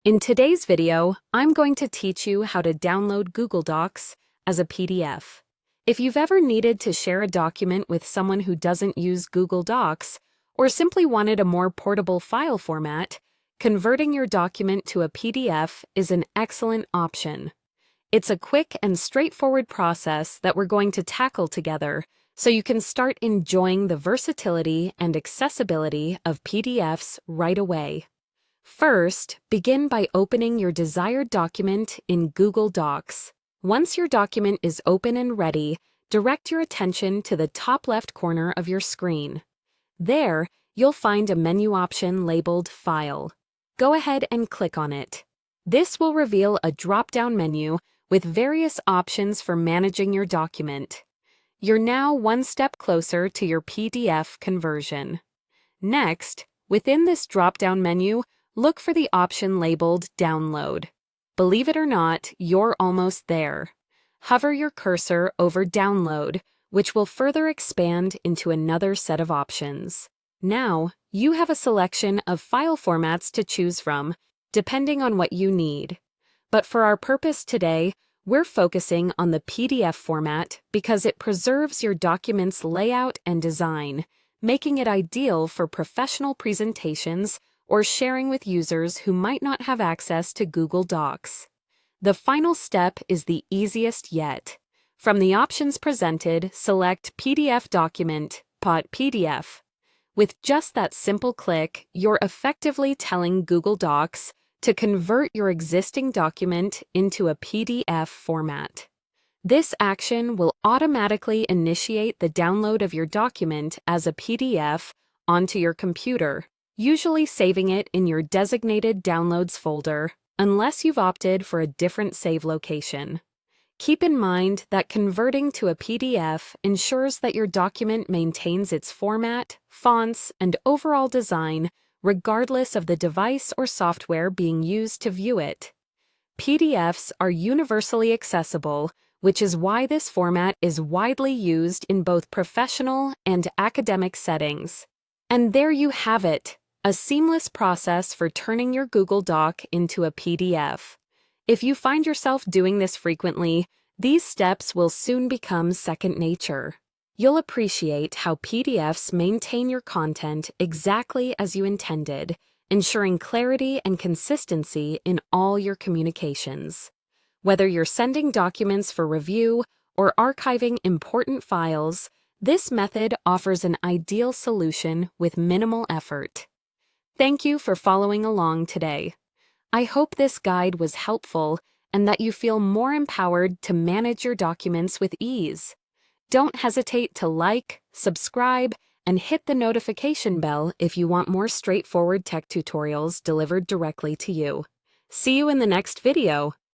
In today's video, I'm going to teach you how to download Google Docs as a PDF. If you've ever needed to share a document with someone who doesn't use Google Docs, or simply wanted a more portable file format, converting your document to a PDF is an excellent option. It's a quick and straightforward process that we're going to tackle together, so you can start enjoying the versatility and accessibility of PDFs right away. First, begin by opening your desired document in Google Docs. Once your document is open and ready, direct your attention to the top left corner of your screen. There, you'll find a menu option labeled File. Go ahead and click on it. This will reveal a drop-down menu with various options for managing your document. You're now one step closer to your PDF conversion. Next, within this drop-down menu, look for the option labeled Download. Believe it or not, you're almost there. Hover your cursor over Download, which will further expand into another set of options. Now, you have a selection of file formats to choose from, depending on what you need. But for our purpose today, we're focusing on the PDF format because it preserves your document's layout and design, making it ideal for professional presentations or sharing with users who might not have access to Google Docs. The final step is the easiest yet. From the options presented, select PDF Document, .pdf. With just that simple click, you're effectively telling Google Docs to convert your existing document into a PDF format. This action will automatically initiate the download of your document as a PDF onto your computer, usually saving it in your designated Downloads folder, unless you've opted for a different save location. Keep in mind that converting to a PDF ensures that your document maintains its format, fonts, and overall design, regardless of the device or software being used to view it. PDFs are universally accessible, which is why this format is widely used in both professional and academic settings. And there you have it. A seamless process for turning your Google Doc into a PDF. If you find yourself doing this frequently, these steps will soon become second nature. You'll appreciate how PDFs maintain your content exactly as you intended, ensuring clarity and consistency in all your communications. Whether you're sending documents for review or archiving important files, this method offers an ideal solution with minimal effort. Thank you for following along today. I hope this guide was helpful and that you feel more empowered to manage your documents with ease. Don't hesitate to like, subscribe, and hit the notification bell if you want more straightforward tech tutorials delivered directly to you. See you in the next video.